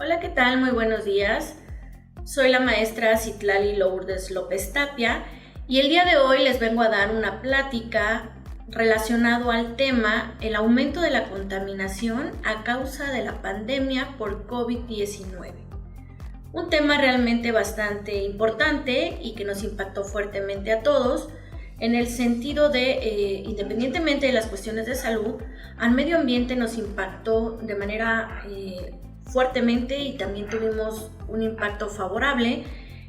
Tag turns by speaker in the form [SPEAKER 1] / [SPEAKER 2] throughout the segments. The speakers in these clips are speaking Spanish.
[SPEAKER 1] Hola, ¿qué tal? Muy buenos días. Soy la maestra Citlali Lourdes López Tapia y el día de hoy les vengo a dar una plática relacionado al tema el aumento de la contaminación a causa de la pandemia por COVID-19. Un tema realmente bastante importante y que nos impactó fuertemente a todos en el sentido de, independientemente de las cuestiones de salud, al medio ambiente nos impactó de manera fuertemente y también tuvimos un impacto favorable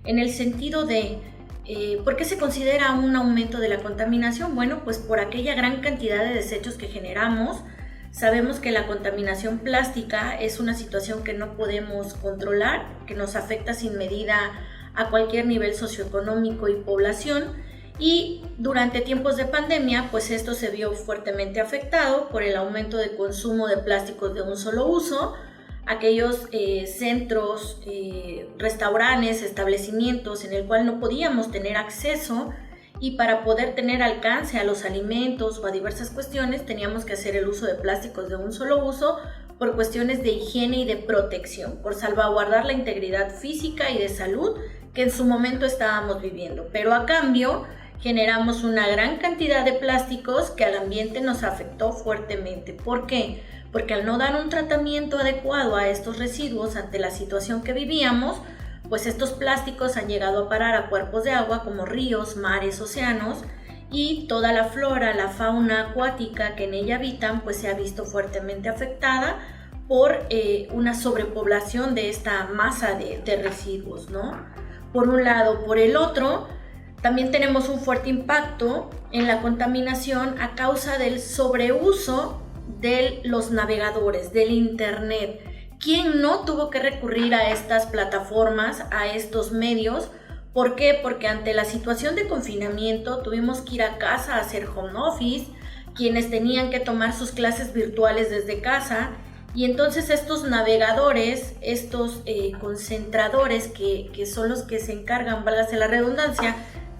[SPEAKER 1] en el sentido de ¿por qué se considera un aumento de la contaminación? Bueno, pues por aquella gran cantidad de desechos que generamos. Sabemos que la contaminación plástica es una situación que no podemos controlar, que nos afecta sin medida a cualquier nivel socioeconómico y población. Y durante tiempos de pandemia, pues esto se vio fuertemente afectado por el aumento de consumo de plásticos de un solo uso. Aquellos centros, restaurantes, establecimientos en el cual no podíamos tener acceso y para poder tener alcance a los alimentos o a diversas cuestiones teníamos que hacer el uso de plásticos de un solo uso por cuestiones de higiene y de protección, por salvaguardar la integridad física y de salud que en su momento estábamos viviendo. Pero a cambio generamos una gran cantidad de plásticos que al ambiente nos afectó fuertemente. ¿Por qué? Porque al no dar un tratamiento adecuado a estos residuos ante la situación que vivíamos, pues estos plásticos han llegado a parar a cuerpos de agua como ríos, mares, océanos, y toda la flora, la fauna acuática que en ella habitan, pues se ha visto fuertemente afectada por una sobrepoblación de esta masa de residuos, ¿no? Por un lado. Por el otro, también tenemos un fuerte impacto en la contaminación a causa del sobreuso de los navegadores, del internet. ¿Quién no tuvo que recurrir a estas plataformas, a estos medios? ¿Por qué? Porque ante la situación de confinamiento tuvimos que ir a casa a hacer home office, quienes tenían que tomar sus clases virtuales desde casa, y entonces estos navegadores, estos concentradores que son los que se encargan, válgase la redundancia,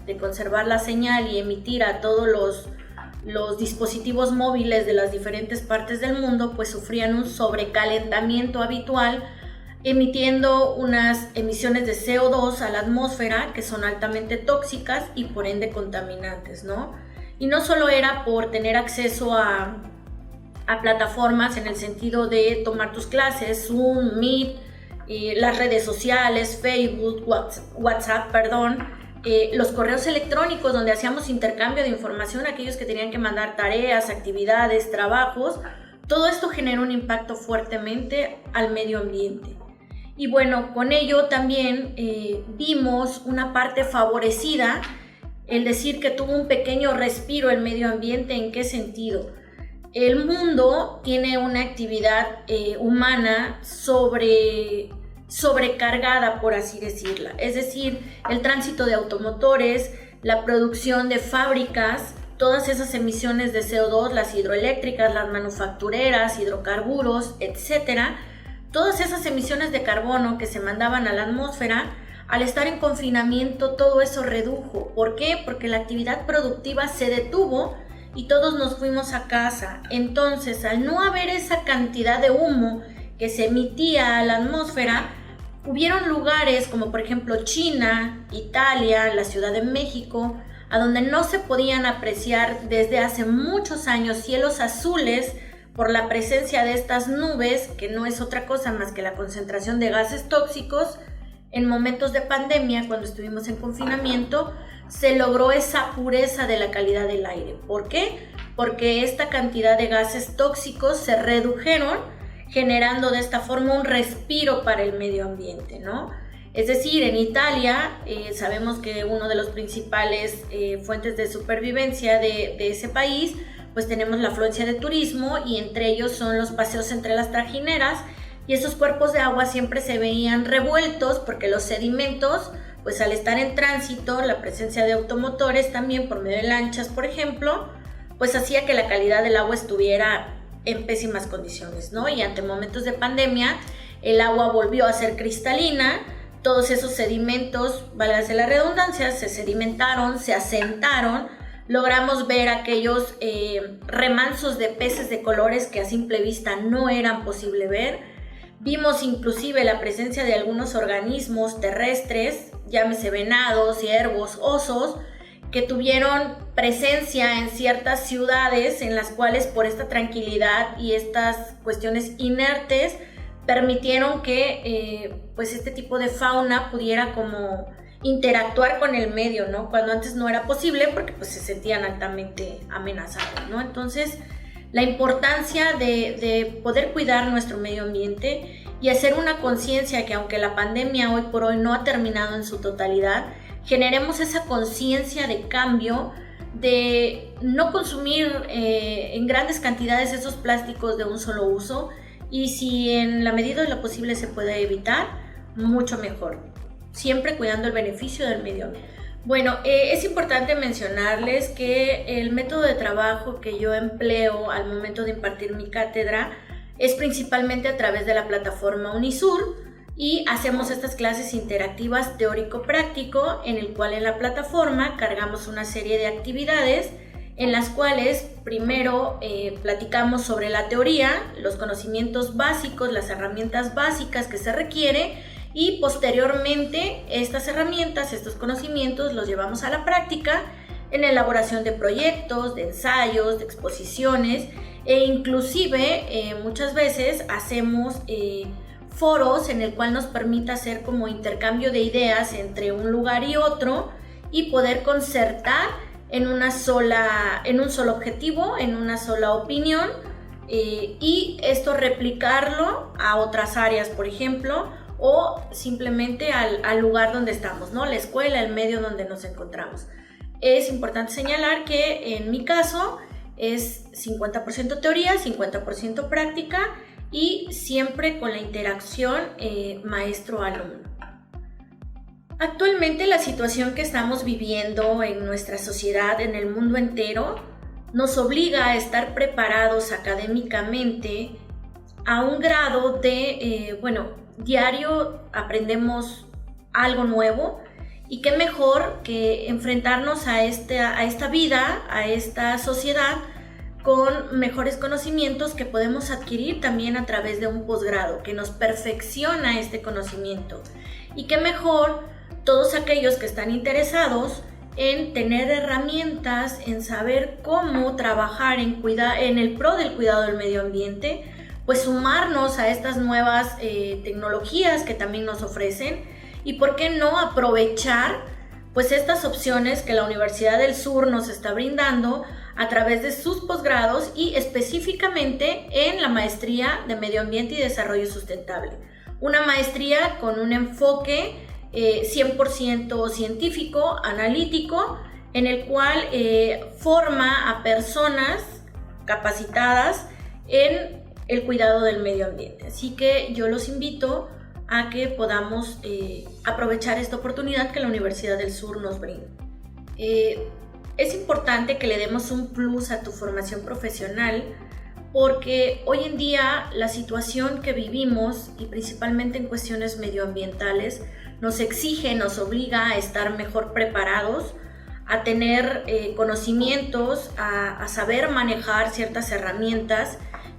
[SPEAKER 1] de conservar la señal y emitir a todos los dispositivos móviles de las diferentes partes del mundo, pues sufrían un sobrecalentamiento habitual, emitiendo unas emisiones de CO2 a la atmósfera que son altamente tóxicas y por ende contaminantes, ¿no? Y no solo era por tener acceso a plataformas en el sentido de tomar tus clases, Zoom, Meet, las redes sociales, Facebook, WhatsApp, los correos electrónicos donde hacíamos intercambio de información, aquellos que tenían que mandar tareas, actividades, trabajos. Todo esto generó un impacto fuertemente al medio ambiente. Y bueno, con ello también vimos una parte favorecida, el decir que tuvo un pequeño respiro el medio ambiente. ¿En qué sentido? El mundo tiene una actividad humana sobrecargada, por así decirla, es decir, el tránsito de automotores, la producción de fábricas, todas esas emisiones de CO2, las hidroeléctricas, las manufactureras, hidrocarburos, etcétera, todas esas emisiones de carbono que se mandaban a la atmósfera, al estar en confinamiento todo eso redujo. ¿Por qué? Porque la actividad productiva se detuvo y todos nos fuimos a casa. Entonces, al no haber esa cantidad de humo que se emitía a la atmósfera, hubieron lugares como por ejemplo China, Italia, la Ciudad de México, a donde no se podían apreciar desde hace muchos años cielos azules por la presencia de estas nubes, que no es otra cosa más que la concentración de gases tóxicos. En momentos de pandemia, cuando estuvimos en confinamiento, se logró esa pureza de la calidad del aire. ¿Por qué? Porque esta cantidad de gases tóxicos se redujeron, generando de esta forma un respiro para el medio ambiente, ¿no? Es decir, en Italia sabemos que uno de los principales fuentes de supervivencia de ese país, pues tenemos la afluencia de turismo y entre ellos son los paseos entre las trajineras, y esos cuerpos de agua siempre se veían revueltos porque los sedimentos, pues al estar en tránsito, la presencia de automotores también por medio de lanchas, por ejemplo, pues hacía que la calidad del agua estuviera en pésimas condiciones, ¿no? Y ante momentos de pandemia, el agua volvió a ser cristalina, todos esos sedimentos, válgase la redundancia, se sedimentaron, se asentaron, logramos ver aquellos remansos de peces de colores que a simple vista no eran posible ver, Vimos inclusive la presencia de algunos organismos terrestres, llámese venados, ciervos, osos, que tuvieron presencia en ciertas ciudades en las cuales por esta tranquilidad y estas cuestiones inertes permitieron que pues este tipo de fauna pudiera como interactuar con el medio, ¿no? Cuando antes no era posible porque pues se sentían altamente amenazados, ¿no? Entonces, la importancia de poder cuidar nuestro medio ambiente y hacer una conciencia que aunque la pandemia hoy por hoy no ha terminado en su totalidad, generemos esa conciencia de cambio, de no consumir en grandes cantidades esos plásticos de un solo uso, y si en la medida de lo posible se puede evitar, mucho mejor, siempre cuidando el beneficio del medio ambiente. Bueno, es importante mencionarles que el método de trabajo que yo empleo al momento de impartir mi cátedra es principalmente a través de la plataforma Unisur, y hacemos estas clases interactivas teórico-práctico, en el cual en la plataforma cargamos una serie de actividades en las cuales primero platicamos sobre la teoría, los conocimientos básicos, las herramientas básicas que se requiere, y posteriormente estas herramientas, estos conocimientos los llevamos a la práctica en la elaboración de proyectos, de ensayos, de exposiciones, e inclusive muchas veces hacemos foros en el cual nos permite hacer como intercambio de ideas entre un lugar y otro y poder concertar en un solo objetivo, en una sola opinión, y esto replicarlo a otras áreas, por ejemplo, o simplemente al lugar donde estamos, ¿no? La escuela, el medio donde nos encontramos. Es importante señalar que en mi caso es 50% teoría, 50% práctica, y siempre con la interacción maestro-alumno. Actualmente la situación que estamos viviendo en nuestra sociedad, en el mundo entero, nos obliga a estar preparados académicamente a un grado de, diario aprendemos algo nuevo, y qué mejor que enfrentarnos a esta vida, a esta sociedad, con mejores conocimientos que podemos adquirir también a través de un posgrado que nos perfecciona este conocimiento. Y qué mejor todos aquellos que están interesados en tener herramientas, en saber cómo trabajar en el pro del cuidado del medio ambiente, pues sumarnos a estas nuevas tecnologías que también nos ofrecen, y por qué no aprovechar pues estas opciones que la Universidad del Sur nos está brindando a través de sus posgrados, y específicamente en la maestría de Medio Ambiente y Desarrollo Sustentable. Una maestría con un enfoque 100% científico, analítico, en el cual forma a personas capacitadas en el cuidado del medio ambiente. Así que yo los invito a que podamos aprovechar esta oportunidad que la Universidad del Sur nos brinda. Es importante que le demos un plus a tu formación profesional, porque hoy en día la situación que vivimos, y principalmente en cuestiones medioambientales, nos exige, nos obliga a estar mejor preparados, a tener conocimientos, a saber manejar ciertas herramientas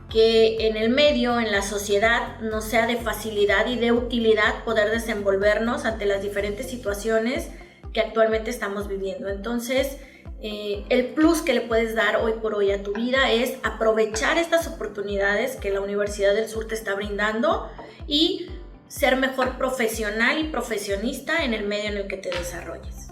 [SPEAKER 1] que en el medio, en la sociedad, nos sea de facilidad y de utilidad poder desenvolvernos ante las diferentes situaciones que actualmente estamos viviendo. Entonces, el plus que le puedes dar hoy por hoy a tu vida es aprovechar estas oportunidades que la Universidad del Sur te está brindando y ser mejor profesional y profesionista en el medio en el que te desarrolles.